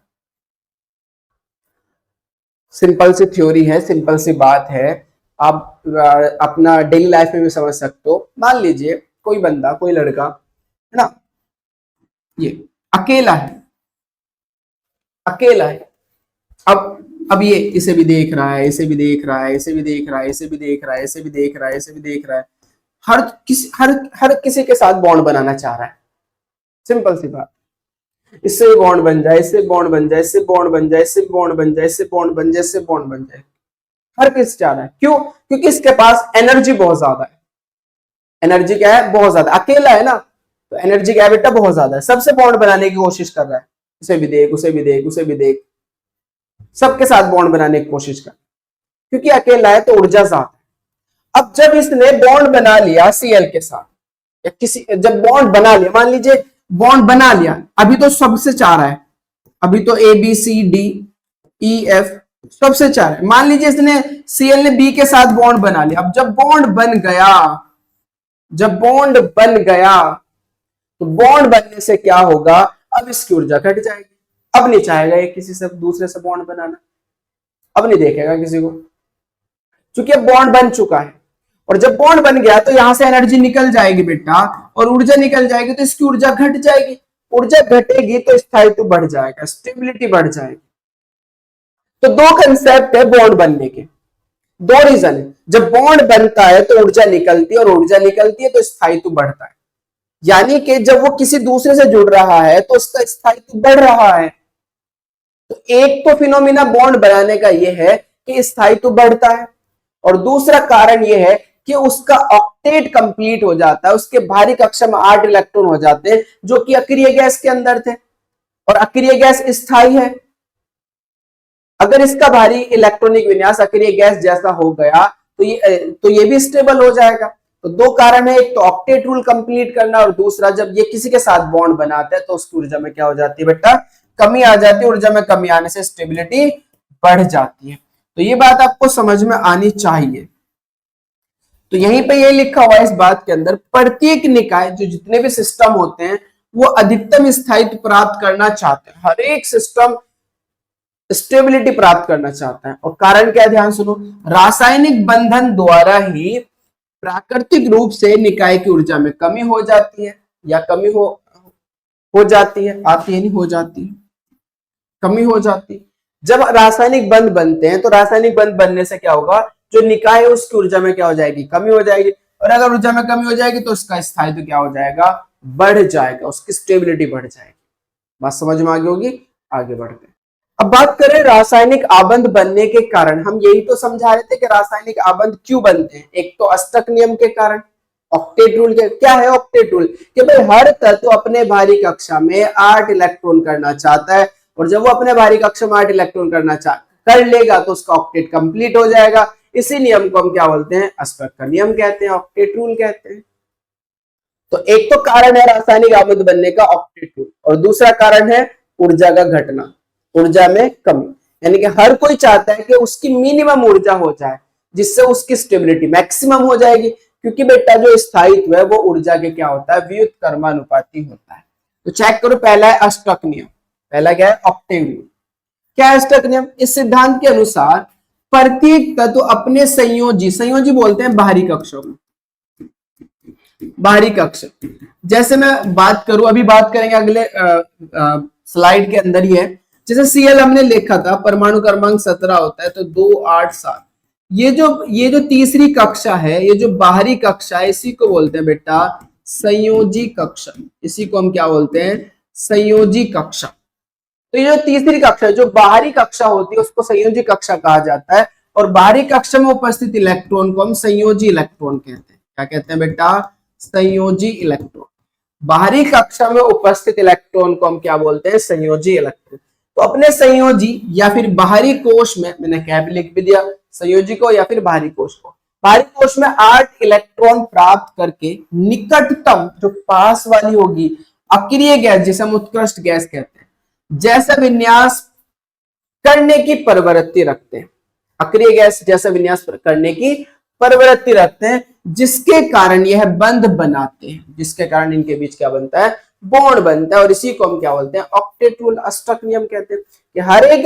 सिंपल सी थ्योरी है, सिंपल सी बात है, आप अपना डेली लाइफ में भी समझ सकते हो। मान लीजिए कोई बंदा, कोई लड़का है ना, ये अकेला है, अकेला है। अब ये इसे भी देख रहा है, इसे भी देख रहा है, इसे भी देख रहा है, इसे भी देख रहा है, इसे भी देख रहा है, इसे भी देख रहा है, हर किसी के साथ बॉन्ड बनाना चाह रहा है। सिंपल सी बात, इससे बॉन्ड बन जाए, इससे बॉन्ड बन जाए, इससे बॉन्ड बन जाए, इससे बॉन्ड बन जाए, इससे बॉन्ड बन जाए, इससे बॉन्ड बन जाए, हर किसी चाह रहा है। क्यों, क्योंकि इसके पास एनर्जी बहुत ज्यादा है। एनर्जी क्या है, बहुत ज्यादा। अकेला है ना, तो एनर्जी क्या है बेटा, बहुत ज्यादा है। सबसे बॉन्ड बनाने की कोशिश कर रहा है, उसे भी देख, उसे भी देख, उसे भी देख, सबके साथ बॉन्ड बनाने की कोशिश कर, क्योंकि अकेला है तो ऊर्जा ज्यादा है। अब जब इसने बॉन्ड बना लिया Cl के साथ, या किसी, जब बॉन्ड बना लिया, मान लीजिए बॉन्ड बना लिया, अभी तो सबसे चाह रहा है, अभी तो ABCDEF सबसे चाह रहा है। मान लीजिए इसने Cl ने B के साथ बॉन्ड बना लिया। अब जब बॉन्ड बन गया, जब बॉन्ड बन गया, तो बॉन्ड बनने से क्या होगा, अब इसकी ऊर्जा घट जाएगी। अब नहीं चाहेगा ये किसी से दूसरे से बॉन्ड बनाना, अब नहीं देखेगा किसी को, क्योंकि अब बॉन्ड बन चुका है। और जब बॉन्ड बन गया तो यहां से एनर्जी निकल जाएगी बेटा, और ऊर्जा निकल जाएगी तो इसकी ऊर्जा घट जाएगी। ऊर्जा घटेगी तो स्थायित्व बढ़ जाएगा, स्टेबिलिटी बढ़ जाएगी। तो दो कंसेप्ट है बॉन्ड बनने के, दो रीजन है। जब बॉन्ड बनता है तो ऊर्जा निकलती है, और ऊर्जा निकलती है तो स्थायित्व बढ़ता है। यानी कि जब वो किसी दूसरे से जुड़ रहा है तो उसका स्थायित्व बढ़ रहा है। तो एक तो फिनोमिना बॉन्ड बनाने का यह है कि स्थायित्व बढ़ता है, और दूसरा कारण यह है कि उसका ऑक्टेट कंप्लीट हो जाता है, उसके भारी कक्षा में 8 इलेक्ट्रॉन हो जाते हैं जो कि अक्रिय गैस के अंदर थे, और अक्रिय गैस स्थायी है। अगर इसका भारी इलेक्ट्रॉनिक विन्यास अक्रिय गैस जैसा हो गया तो ये भी स्टेबल हो जाएगा। तो दो कारण है, एक तो ऑक्टेट रूल कंप्लीट करना, और दूसरा जब ये किसी के साथ बॉन्ड बनाते हैं तो उसकी ऊर्जा में क्या हो जाती है बेटा, कमी आ जाती है। ऊर्जा में कमी आने से स्टेबिलिटी बढ़ जाती है। तो ये बात आपको समझ में आनी चाहिए। तो यहीं पे ये लिखा हुआ है इस बात के अंदर, प्रत्येक निकाय जो जितने भी सिस्टम होते हैं वो अधिकतम स्थायित्व प्राप्त करना चाहते हैं। हर एक सिस्टम स्टेबिलिटी प्राप्त करना चाहता है। और कारण क्या है, ध्यान सुनो, रासायनिक बंधन द्वारा ही प्राकृतिक रूप से निकाय की ऊर्जा में कमी हो जाती है, या कमी हो जाती है, आती है नहीं, हो जाती है, कमी हो जाती है। जब रासायनिक बंध बनते हैं तो रासायनिक बंध बनने से क्या होगा, जो निकाय है उसकी ऊर्जा में क्या हो जाएगी, कमी हो जाएगी। और अगर ऊर्जा में कमी हो जाएगी तो उसका स्थायित्व क्या हो जाएगा, बढ़ जाएगा, उसकी स्टेबिलिटी बढ़ जाएगी। बात समझ में आ गई होगी। आगे बढ़ते हैं। अब बात करें रासायनिक आबंध बनने के कारण। हम यही तो समझा रहे थे कि रासायनिक आबंध क्यों बनते हैं। एक तो अष्टक नियम के कारण, ऑक्टेट रूल के। क्या है ऑक्टेट रूल, कि भाई हर तत्व अपने भारी कक्षा में 8 इलेक्ट्रॉन करना चाहता है, और जब वो अपने भारी कक्षा में 8 इलेक्ट्रॉन कर लेगा तो उसका ऑक्टेट कंप्लीट हो जाएगा। इसी नियम को हम क्या बोलते हैं, अष्टक का नियम कहते हैं, ऑक्टेट रूल कहते हैं। तो एक तो कारण है रासायनिक आबंध बनने का, ऑक्टेट रूल, और दूसरा कारण है ऊर्जा का घटना, ऊर्जा में कमी। यानी कि हर कोई चाहता है कि उसकी मिनिमम ऊर्जा हो जाए, जिससे उसकी स्टेबिलिटी मैक्सिमम हो जाएगी। क्योंकि बेटा जो स्थायित्व है वो ऊर्जा के क्या होता है, व्युत्क्रमानुपाती होता है। तो चेक करो, पहला है अष्टक नियम, पहला क्या है, ऑक्टेव नियम। क्या है अष्टक नियम, इस सिद्धांत के अनुसार प्रत्येक तत्व अपने संयोजी बोलते हैं बाहरी कक्षों में, बाहरी कक्ष। जैसे मैं बात करूं, अभी बात करेंगे अगले स्लाइड के अंदर ही है। जैसे Cl हमने लिखा था परमाणु क्रमांक 17 होता है, तो 2 8 7। ये जो तीसरी कक्षा है, ये जो बाहरी कक्षा है, इसी को बोलते हैं बेटा संयोजी कक्षा। इसी को हम क्या बोलते हैं, संयोजी कक्षा। तो ये जो तीसरी कक्षा, जो बाहरी कक्षा होती है उसको संयोजी कक्षा कहा जाता है, और बाहरी कक्षा में उपस्थित इलेक्ट्रॉन को हम संयोजी इलेक्ट्रॉन कहते हैं। क्या कहते हैं बेटा, संयोजी इलेक्ट्रॉन। बाहरी कक्षा में उपस्थित इलेक्ट्रॉन को हम क्या बोलते हैं, संयोजी इलेक्ट्रॉन। तो अपने संयोजी या फिर बाहरी कोश में, मैंने कैप लिख भी दिया, संयोजी को या फिर बाहरी कोश को, बाहरी कोश में 8 इलेक्ट्रॉन प्राप्त करके निकटतम जो पास वाली होगी अक्रिय गैस, जिसे हम उत्कृष्ट गैस कहते हैं, जैसा विन्यास करने की प्रवृत्ति रखते हैं। अक्रिय गैस जैसा विन्यास करने की प्रवृत्ति रखते हैं, जिसके कारण यह बंध बनाते हैं, जिसके कारण इनके बीच क्या बनता है, बॉन्ड बनता है। और इसी को हम क्या बोलते हैं, ऑक्टेट रूल, अष्टक नियम कहते हैं। कि हर एक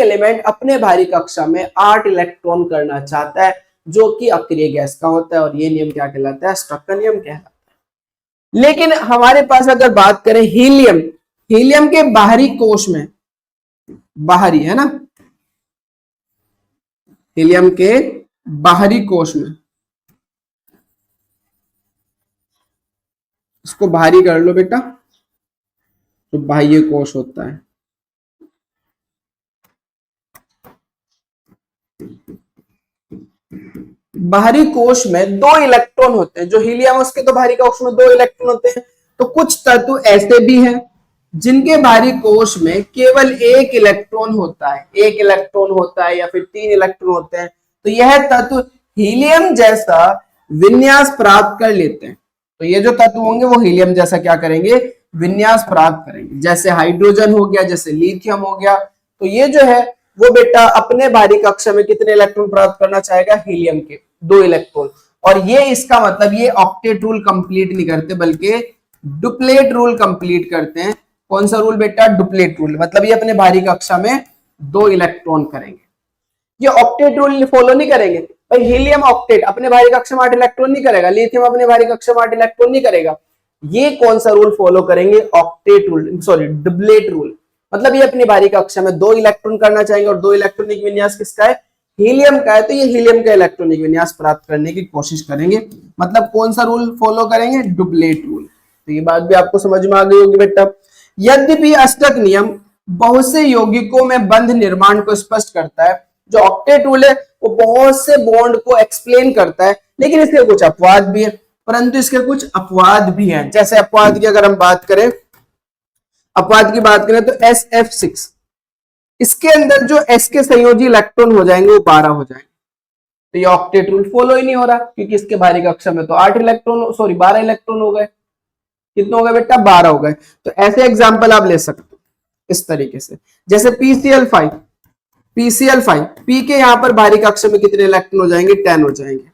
एलिमेंट अपने भारी कक्षा में 8 इलेक्ट्रॉन करना चाहता है, जो कि अक्रिय गैस का होता है, और ये नियम क्या कहलाता है, अष्टक का नियम कहलाता है। लेकिन हमारे पास अगर बात करें हीलियम, हीलियम के बाहरी कोश में, बाहरी है ना, हीलियम के बाहरी कोश में, इसको बाहरी कर लो बेटा, तो बाह्य कोश होता है। बाहरी कोश में 2 इलेक्ट्रॉन होते हैं। जो हीलियम उसके तो बाहरी कोश में 2 इलेक्ट्रॉन होते हैं। तो कुछ तत्व ऐसे भी हैं जिनके बाहरी कोश में केवल 1 इलेक्ट्रॉन होता है, 1 इलेक्ट्रॉन होता है या फिर 3 इलेक्ट्रॉन होते हैं। तो यह तत्व हीलियम जैसा विन्यास प्राप्त कर लेते हैं। तो ये जो तत्व होंगे वो हीलियम जैसा क्या करेंगे, विन्यास प्राप्त करेंगे। जैसे हाइड्रोजन हो गया, जैसे लिथियम हो गया। तो ये जो है वो बेटा अपने बाहरी कक्षा में कितने इलेक्ट्रॉन प्राप्त करना चाहेगा, हीलियम के 2 इलेक्ट्रॉन। और ये इसका मतलब ये ऑक्टेट रूल कंप्लीट नहीं करते, बल्कि डुप्लेट रूल कंप्लीट करते हैं। कौन सा रूल बेटा, डुप्लेट रूल। मतलब ये अपने बाहरी कक्षा में 2 इलेक्ट्रॉन करेंगे। ये ऑक्टेट रूल फॉलो नहीं करेंगे, भाई हीलियम ऑक्टेट अपने भारी कक्षा में 8 इलेक्ट्रॉन नहीं करेगा, लिथियम अपने भारी कक्षा में 8 इलेक्ट्रॉन नहीं करेगा। ये कौन सा रूल फॉलो करेंगे? Octet rule, sorry duplet rule. मतलब ये अपनी भारी कक्षा में 2 इलेक्ट्रॉन करना चाहेंगे और 2 इलेक्ट्रॉनिक विन्यास किसका है? हीलियम का है, तो ये हीलियम का इलेक्ट्रॉनिक विन्यास प्राप्त करने की कोशिश करेंगे। मतलब कौन सा रूल फॉलो करेंगे? Duplet rule. तो ये बात भी आपको समझ में आ गई होगी बेटा। यद्यपि अष्टक नियम बहुत से यौगिकों में बंध निर्माण को स्पष्ट करता है, जो ऑक्टेट रूल है वो बहुत से बॉन्ड को एक्सप्लेन करता है, लेकिन इसके कुछ अपवाद भी है। परंतु इसके कुछ अपवाद भी हैं। जैसे अपवाद की अगर हम बात करें, अपवाद की बात करें तो SF6, इसके अंदर जो S के संयोजी इलेक्ट्रॉन हो जाएंगे वो 12 हो जाएंगे। तो ये ऑक्टेट रूल फॉलो ही नहीं हो रहा, क्योंकि इसके भारी कक्षा में तो 8 इलेक्ट्रॉन, सॉरी 12 इलेक्ट्रॉन हो गए। कितने हो गए बेटा? 12 हो गए। तो ऐसे एग्जाम्पल आप ले सकते हो इस तरीके से। जैसे PCl5, P के यहां पर भारी कक्षा में कितने इलेक्ट्रॉन हो जाएंगे? 10 हो जाएंगे।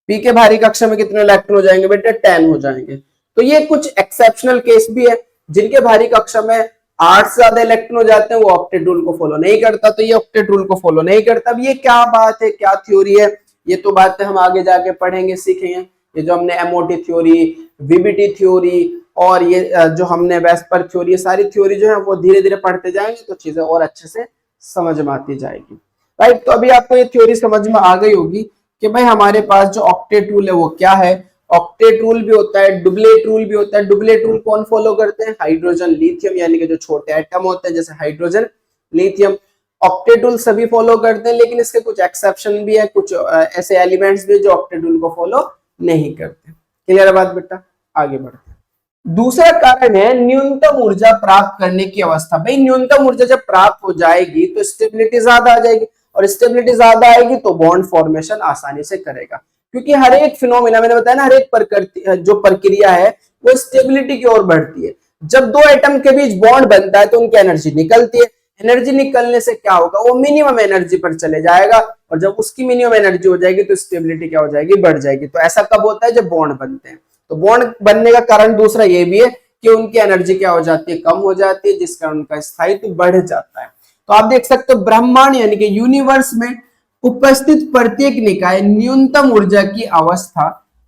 P के भारी कक्षा में कितने इलेक्ट्रॉन हो जाएंगे बेटा? 10 हो जाएंगे। तो ये कुछ एक्सेप्शनल केस भी है, जिनके भारी कक्षा में 8 से ज्यादा इलेक्ट्रॉन हो जाते हैं, वो ऑक्टेट रूल को फॉलो नहीं करता। तो ये ऑक्टेट रूल को फॉलो नहीं करता। अब ये क्या बात है, क्या थ्योरी है? ये तो बातें हम आगे जाके पढ़ेंगे, सीखेंगे। ये जो हमने MOT थ्योरी, VBT थ्योरी और ये जो हमने वेस्पर थ्योरी, सारी थ्योरी जो है वो धीरे धीरे पढ़ते जाएंगे तो चीजें और अच्छे से समझ में आती जाएगी। राइट, तो अभी आपको ये थ्योरी समझ में आ गई होगी कि भाई हमारे पास जो ऑक्टेट रूल है वो क्या है। ऑक्टेट रूल भी होता है, डुप्लेट रूल भी होता है। डुप्लेट रूल कौन फॉलो करते हैं? हाइड्रोजन लिथियम, यानी कि जो छोटे एटम होते हैं जैसे हाइड्रोजन लिथियम। ऑक्टेट रूल सभी फॉलो करते हैं, लेकिन इसके कुछ एक्सेप्शन भी है, कुछ ऐसे एलिमेंट्स भी जो ऑक्टेट रूल को फॉलो नहीं करते। क्लियर है बात बेटा? आगे बढ़ते हैं। दूसरा कारण है न्यूनतम ऊर्जा प्राप्त करने की अवस्था। भाई न्यूनतम ऊर्जा जब प्राप्त हो जाएगी तो स्टेबिलिटी ज्यादा आ जाएगी, और स्टेबिलिटी ज्यादा आएगी तो बॉन्ड फॉर्मेशन आसानी से करेगा। क्योंकि हर एक फिनोमिना, मैंने बताया ना, हर एक जो प्रक्रिया है वो स्टेबिलिटी की ओर बढ़ती है। जब दो एटम के बीच बॉन्ड बनता है तो उनकी एनर्जी निकलती है। एनर्जी निकलने से क्या होगा? वो मिनिमम एनर्जी पर चले जाएगा, और जब उसकी मिनिमम एनर्जी हो जाएगी तो स्टेबिलिटी क्या हो जाएगी? बढ़ जाएगी। तो ऐसा कब होता है? जब बॉन्ड बनते हैं। तो बॉन्ड बनने का कारण दूसरा ये भी है कि उनकी एनर्जी क्या हो जाती है? कम हो जाती है, जिस कारण उनका स्थायित्व बढ़ जाता है। तो आप देख सकते हो ब्रह्मांड यानी कि यूनिवर्स में उपस्थित प्रत्येक निकाय न्यूनतम ऊर्जा की अवस्था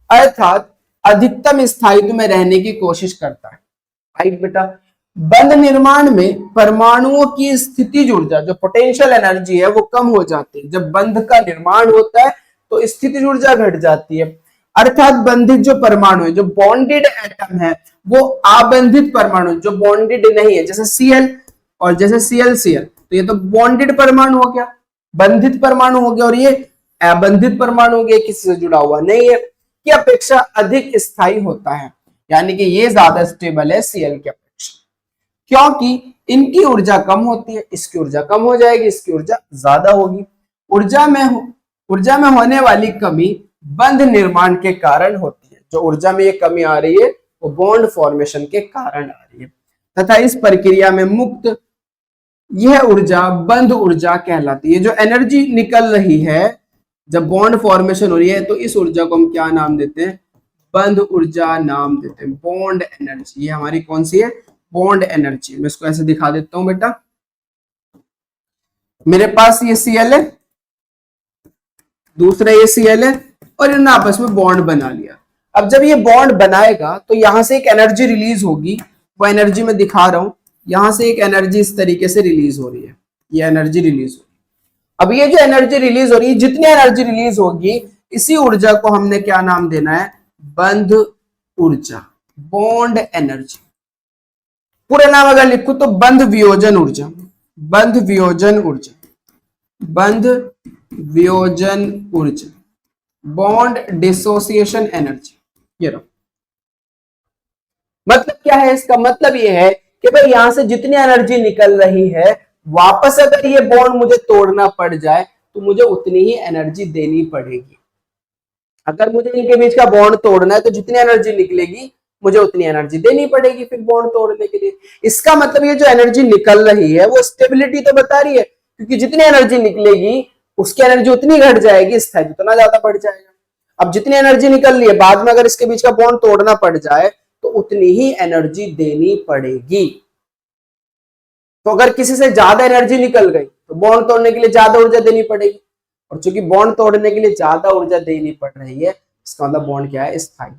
अर्थात अधिकतम स्थायित्व में रहने की कोशिश करता है। राइट बेटा, बंध निर्माण में परमाणुओं की स्थितिज ऊर्जा, जो पोटेंशियल एनर्जी है, वो कम हो जाती है। जब बंध का निर्माण होता है तो स्थितिज ऊर्जा घट जाती है, अर्थात बंधित जो परमाणु है, जो बॉन्डेड एटम है, वो अबंधित परमाणु जो बॉन्डेड नहीं है, जैसे Cl और जैसे ClCl, तो ये तो बॉन्डेड परमाणु हो गया, बंधित परमाणु हो गया, और ये अबंधित परमाणु हो गया, किसी से जुड़ा हुआ नहीं है, की अपेक्षा अधिक स्थायी होता है। यानी कि ये ज्यादा स्टेबल है Cl की अपेक्षा, क्योंकि इनकी ऊर्जा कम होती है। इसकी ऊर्जा कम हो जाएगी, इसकी ऊर्जा ज्यादा होगी। ऊर्जा में होने वाली कमी बंध निर्माण के कारण होती है। जो ऊर्जा में ये कमी आ रही है वो बॉन्ड फॉर्मेशन के कारण आ रही है, तथा इस प्रक्रिया में मुक्त यह ऊर्जा बंध ऊर्जा कहलाती है। जो एनर्जी निकल रही है जब बॉन्ड फॉर्मेशन हो रही है, तो इस ऊर्जा को हम क्या नाम देते हैं? बंध ऊर्जा नाम देते हैं, बॉन्ड एनर्जी। ये हमारी कौन सी है? Bond energy. मैं इसको ऐसे दिखा देता हूं बेटा। मेरे पास ये Cl है, दूसरा ये Cl है, और इन्होंने आपस में बॉन्ड बना लिया। अब जब ये बॉन्ड बनाएगा तो यहां से एक एनर्जी रिलीज होगी, वो एनर्जी मैं दिखा रहा हूं। यहां से एक एनर्जी इस तरीके से रिलीज हो रही है, ये एनर्जी रिलीज हो रही है। अब ये जो एनर्जी रिलीज हो रही है, जितनी एनर्जी रिलीज होगी, इसी ऊर्जा को हमने क्या नाम देना है? बंध ऊर्जा, बॉन्ड एनर्जी। पूरा नाम अगर लिखूं तो बंध वियोजन ऊर्जा, बंध वियोजन ऊर्जा, बंध वियोजन ऊर्जा, बॉन्ड डिसोसिएशन एनर्जी। ये रहा। मतलब क्या है इसका? मतलब ये है कि भाई यहां से जितनी एनर्जी निकल रही है, वापस अगर ये बॉन्ड मुझे तोड़ना पड़ जाए तो मुझे उतनी ही एनर्जी देनी पड़ेगी। अगर मुझे इनके बीच का बॉन्ड तोड़ना है तो जितनी एनर्जी निकलेगी मुझे उतनी एनर्जी देनी पड़ेगी फिर बॉन्ड तोड़ने के लिए। इसका मतलब ये जो एनर्जी निकल रही है वो स्टेबिलिटी तो बता रही है, क्योंकि जितनी एनर्जी निकलेगी उसकी एनर्जी उतनी घट जाएगी, स्थायित्व उतना ज्यादा बढ़ जाएगा। अब जितनी एनर्जी निकल रही है, बाद में अगर इसके बीच का बॉन्ड तोड़ना पड़ जाए तो उतनी ही एनर्जी देनी पड़ेगी। तो अगर किसी से ज्यादा एनर्जी निकल गई तो बॉन्ड तोड़ने के लिए ज्यादा ऊर्जा देनी पड़ेगी। और चूंकि बॉन्ड तोड़ने के लिए ज्यादा ऊर्जा देनी पड़ रही है, इसका मतलब बॉन्ड क्या है, स्थायी,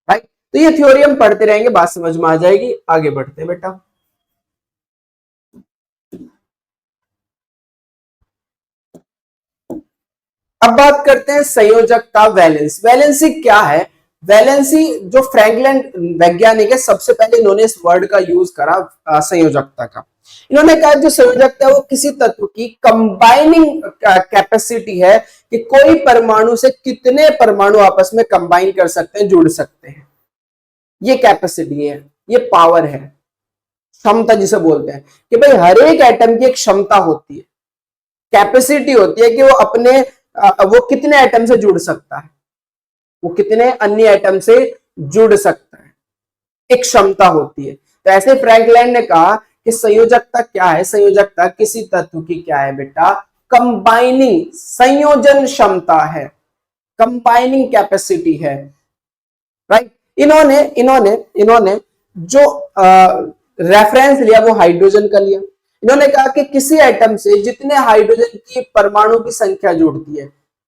राइट। तो ये थ्योरी हम पढ़ते रहेंगे, बात समझ में आ जाएगी। आगे बढ़ते हैं बेटा। अब बात करते हैं संयोजकता, वैलेंस। वैलेंसी क्या है? वैलेंसी जो फ्रैंकलिन वैज्ञानिक है, सबसे पहले इन्होंने इस वर्ड का यूज करा संयोजकता का। इन्होंने कहा जो संयोजकता है वो किसी तत्व की कंबाइनिंग कैपेसिटी है, कि कोई परमाणु से कितने परमाणु आपस में कंबाइन कर सकते हैं, जुड़ सकते हैं। ये कैपेसिटी है, ये पावर है, क्षमता जिसे बोलते हैं कि भाई हर एक एटम की एक क्षमता होती है, कैपेसिटी होती है कि वो अपने वो कितने एटम से जुड़ सकता है, वो कितने अन्य एटम से जुड़ सकता है, एक क्षमता होती है। तो ऐसे फ्रैंकलिन ने कहा कि संयोजकता क्या है? संयोजकता किसी तत्व की क्या है बेटा? कंबाइनिंग, संयोजन क्षमता है, कंबाइनिंग कैपेसिटी है, राइट। इन्होंने इन्होंने इन्होंने जो रेफरेंस लिया वो हाइड्रोजन का लिया। इन्होंने कहा कि किसी एटम से जितने हाइड्रोजन की परमाणु की संख्या जुड़ती है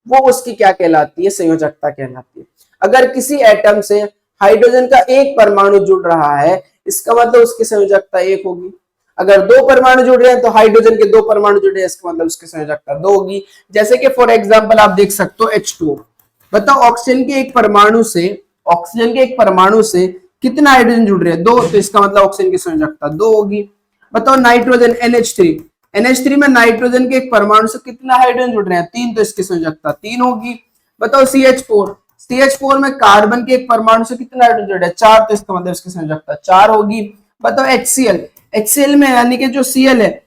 वो उसकी क्या कहलाती है? संयोजकता कहलाती है। अगर किसी एटम से हाइड्रोजन का एक परमाणु जुड़ रहा है, इसका मतलब उसकी संयोजकता एक होगी। अगर दो परमाणु जुड़ रहे हैं तो हाइड्रोजन के दो परमाणु जुड़े हैं, इसका मतलब उसकी संयोजकता दो होगी। जैसे कि फॉर एग्जांपल आप देख सकते हो H2O। बताओ ऑक्सीजन के एक परमाणु से कितना हाइड्रोजन जुड़ रहे हैं? दो, तो इसका मतलब ऑक्सीजन की संयोजकता दो होगी। बताओ नाइट्रोजन NH3 में नाइट्रोजन के एक परमाणु से कितना हाइड्रोजन जुड़ रहे हैं? तीन, तो इसकी संयोजकता तीन होगी। बताओ CH4 में कार्बन के एक परमाणु से कितना हाइड्रोजन जुड़ रहा है? चार, तो इसका मतलब इसकी संयोजकता चार होगी। बताओ HCl में यानी कि जो Cl है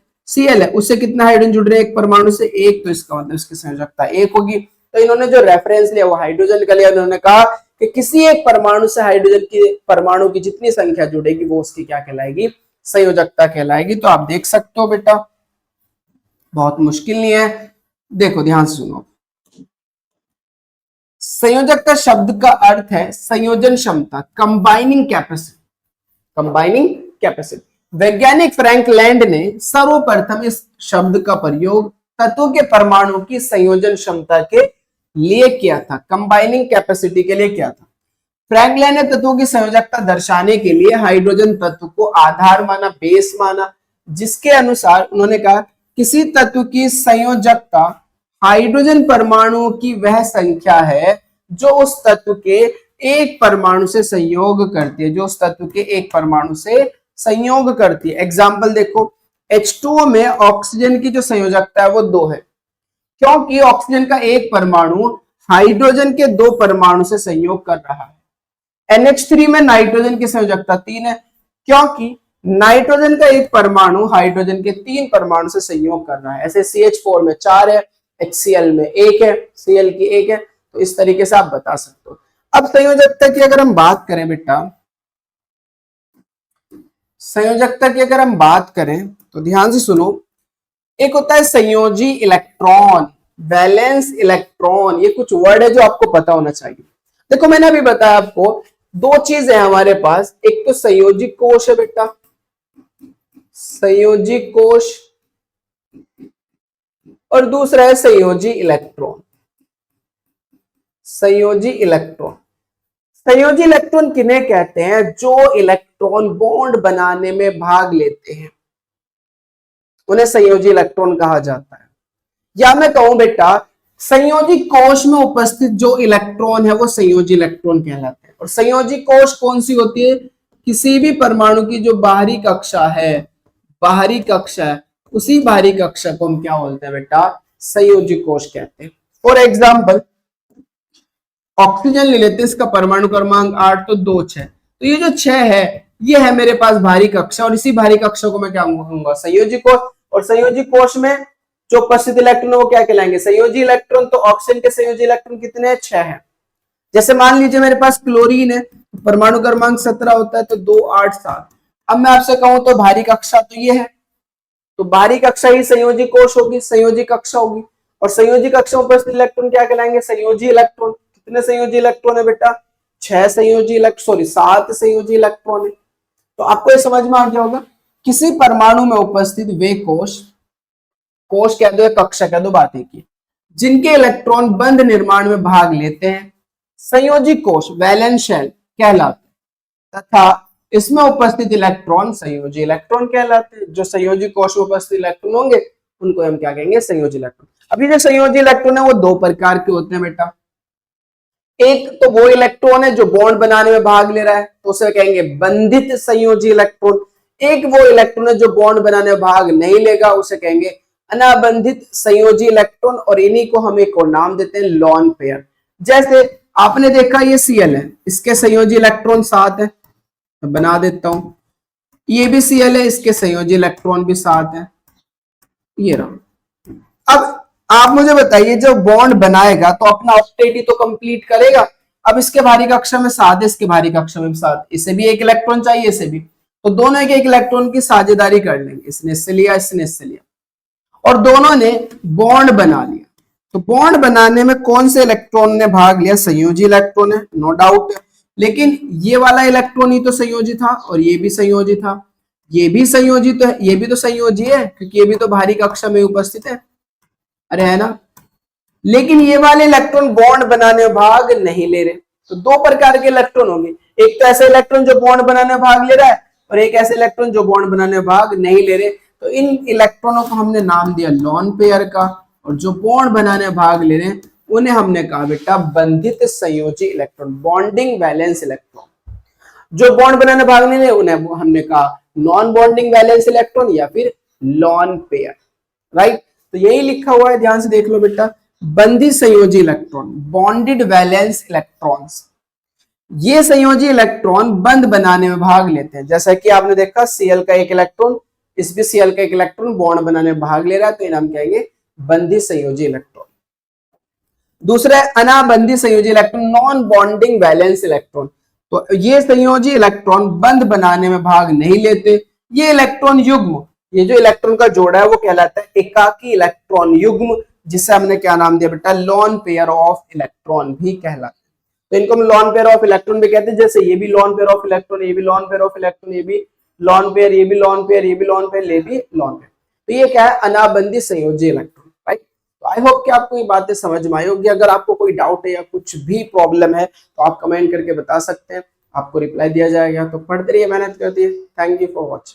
उससे कितना हाइड्रोजन जुड़ रहे हैं एक परमाणु से? एक, तो इसका मतलब इसकी संयोजकता एक होगी। तो इन्होंने जो रेफरेंस लिया वो हाइड्रोजन का लिया। उन्होंने कहा कि किसी एक परमाणु से हाइड्रोजन की परमाणु की जितनी संख्या जुड़ेगी वो उसकी क्या कहलाएगी? संयोजकता कहलाएगी। तो आप देख सकते हो बेटा, बहुत मुश्किल नहीं है। देखो ध्यान से सुनो, संयोजकता शब्द का अर्थ है संयोजन क्षमता, कंबाइनिंग कैपेसिटी। वैज्ञानिक फ्रैंक लैंड ने सर्वप्रथम इस शब्द का प्रयोग तत्वों के परमाणु की संयोजन क्षमता के लिए किया था, कंबाइनिंग कैपेसिटी के लिए किया था। फ्रैंकलिन ने तत्वों की संयोजकता दर्शाने के लिए हाइड्रोजन तत्व को आधार माना, बेस माना, जिसके अनुसार उन्होंने कहा किसी तत्व की संयोजकता हाइड्रोजन परमाणुओं की वह संख्या है जो उस तत्व के एक परमाणु से संयोग करती है, जो उस तत्व के एक परमाणु से संयोग करती है। एग्जाम्पल देखो, H2O में ऑक्सीजन की जो संयोजकता है वो दो है, क्योंकि ऑक्सीजन का एक परमाणु हाइड्रोजन के दो परमाणु से संयोग कर रहा है। NH3 में नाइट्रोजन की संयोजकता तीन है, क्योंकि नाइट्रोजन का एक परमाणु हाइड्रोजन के तीन परमाणु से संयोग कर रहा है। ऐसे CH4 में चार है, HCl में एक है, Cl की एक है। तो इस तरीके से आप बता सकते हो। अब संयोजकता की अगर हम बात करें बेटा, संयोजकता की अगर हम बात करें तो ध्यान से सुनो, एक होता है संयोजी इलेक्ट्रॉन, वैलेंस इलेक्ट्रॉन। ये कुछ वर्ड है जो आपको पता होना चाहिए। देखो मैंने अभी बताया आपको दो चीज है हमारे पास, एक तो संयोजी कोश है बेटा, संयोजी कोश, और दूसरा है संयोजी इलेक्ट्रॉन। संयोजी इलेक्ट्रॉन किन्हें कहते हैं? जो इलेक्ट्रॉन बॉन्ड बनाने में भाग लेते हैं उन्हें संयोजी इलेक्ट्रॉन कहा जाता है। या मैं कहूं बेटा, संयोजी कोश में उपस्थित जो इलेक्ट्रॉन है वो संयोजी इलेक्ट्रॉन कहलाते हैं। और संयोजी कोश कौन सी होती है? किसी भी परमाणु की जो बाहरी कक्षा है, उसी बाहरी कक्षा को हम क्या बोलते हैं बेटा? संयोजी कोश कहते हैं। फॉर एग्जाम्पल ऑक्सीजन ले लेते हैं, इसका परमाणु क्रमांक 8, तो 2 6, तो ये जो 6 है ये है मेरे पास बाहरी कक्षा, और इसी बाहरी कक्षा को मैं क्या कहूंगा? संयोजी कोश। और संयोजी कोश में जो उपस्थित इलेक्ट्रॉन वो क्या कहलाएंगे? संयोजी इलेक्ट्रॉन। तो ऑक्सीजन के संयोजी इलेक्ट्रॉन कितने हैं? 6 है। जैसे मान लीजिए मेरे पास क्लोरीन है, परमाणु क्रमांक 17 होता है, तो 2 8 7। अब मैं आपसे कहूं तो बाहरी कक्षा तो ये है, तो बाहरी कक्षा ही संयोजी कोश होगी, संयोजी कक्षा होगी। और संयोजी कक्षा में उपस्थित इलेक्ट्रॉन क्या कहलाएंगे? संयोजी इलेक्ट्रॉन। कितने संयोजी इलेक्ट्रॉन है बेटा? 7 संयोजी इलेक्ट्रॉन है। तो आपको ये समझ में आ गया होगा, किसी परमाणु में उपस्थित वे कोश कह दो या कक्षा कह दो, बात एक ही, जिनके इलेक्ट्रॉन बंध निर्माण में भाग लेते हैं संयोजी कोश वैलेंस शेल कहलाते हैं तथा इसमें उपस्थित इलेक्ट्रॉन संयोजी इलेक्ट्रॉन कहलाते हैं। जो संयोजी कोश में उपस्थित इलेक्ट्रॉन होंगे उनको हम क्या कहेंगे, संयोजी इलेक्ट्रॉन। अभी जो संयोजी इलेक्ट्रॉन है वो दो प्रकार के होते हैं बेटा। एक तो वो इलेक्ट्रॉन है जो बॉन्ड बनाने में भाग ले रहा है, तो उसे कहेंगे बंधित संयोजी इलेक्ट्रॉन। एक वो इलेक्ट्रॉन है जो बॉन्ड बनाने में भाग नहीं लेगा, उसे कहेंगे अनाबंधित संयोजी इलेक्ट्रॉन। और इन्हीं को हम एक और नाम देते हैं लॉन पेयर। जैसे आपने देखा ये Cl है, इसके संयोजी इलेक्ट्रॉन 7 है, तो बना देता हूं। ये भी Cl है, इसके संयोजी इलेक्ट्रॉन भी 7 है, ये रहा। अब आप मुझे बताइए जब बॉन्ड बनाएगा तो अपना ऑक्टेट ही तो कंप्लीट करेगा। अब इसके भारी कक्षा में 7 है, इसके भारी कक्षा में 7, इसे भी एक इलेक्ट्रॉन चाहिए, इसे भी, तो दोनों एक इलेक्ट्रॉन की साझेदारी कर लेंगे। इसने इससे लिया, इसने इससे लिया, और दोनों ने बॉन्ड बना लिया। तो बॉन्ड बनाने में कौन से इलेक्ट्रॉन ने भाग लिया, संयोजी इलेक्ट्रॉन है, नो डाउट। लेकिन ये वाला इलेक्ट्रॉन ही तो संयोजी था और ये भी संयोजी था, ये भी संयोजी तो है, ये भी तो संयोजी है क्योंकि ये भी तो भारी कक्षा में उपस्थित है, अरे है ना। लेकिन ये वाले इलेक्ट्रॉन बॉन्ड बनाने में भाग नहीं ले रहे। तो दो प्रकार के इलेक्ट्रॉन होंगे, एक तो ऐसा इलेक्ट्रॉन जो बॉन्ड बनाने में भाग ले रहा है और एक ऐसे इलेक्ट्रॉन जो बॉन्ड बनाने में भाग नहीं ले रहे। तो इन इलेक्ट्रॉनों को हमने नाम दिया लॉन पेयर का, और जो बॉन्ड बनाने में भाग ले रहे हैं उन्हें हमने कहा बेटा बंधित संयोजी इलेक्ट्रॉन, बॉन्डिंग वैलेंस इलेक्ट्रॉन। जो बॉन्ड बनाने में भाग नहीं ले उन्हें हमने कहा नॉन बॉन्डिंग वैलेंस इलेक्ट्रॉन या फिर लॉन पेयर, राइट। तो यही लिखा हुआ है, ध्यान से देख लो बेटा, बंधित संयोजी इलेक्ट्रॉन, बॉन्डेड वैलेंस इलेक्ट्रॉन्स। ये संयोजी इलेक्ट्रॉन बंध बनाने में भाग लेते हैं। जैसा कि आपने देखा Cl का एक इलेक्ट्रॉन, इस भी Cl का एक इलेक्ट्रॉन बॉन्ड बनाने में भाग ले रहा है, तो इन्हें हम कहेंगे बंधित संयोजी इलेक्ट्रॉन। दूसरा है अनाबंधित संयोजी electron, non bonding valence electron. तो ये संयोजी इलेक्ट्रॉन बंध बनाने में भाग नहीं लेते। ये इलेक्ट्रॉन युग्म, ये जो इलेक्ट्रॉन का जोड़ा है वो कहलाता है एकाकी इलेक्ट्रॉन युग्म, जिसे हमने क्या नाम दिया बेटा, लॉन पेयर ऑफ इलेक्ट्रॉन भी कहलाता है। तो इनको हम लॉन पेयर ऑफ इलेक्ट्रॉन भी कहते हैं। जैसे ये भी लॉन पेयर ऑफ इलेक्ट्रॉन, ये भी लॉन पेयर ऑफ इलेक्ट्रॉन, ये भी लॉन पेयर, ये भी लॉन पेयर, ये भी लॉन पेयर, ये भी लॉन पेयर। तो ये क्या है, अनाबंधित संयोजी इलेक्ट्रॉन, राइट। तो आई होप कि आपको ये बातें समझ में आई होगी। अगर आपको कोई डाउट है या कुछ भी प्रॉब्लम है तो आप कमेंट करके बता सकते हैं, आपको रिप्लाई दिया जाएगा। तो पढ़ते रहिए, मेहनत करती है। Thank you for watching.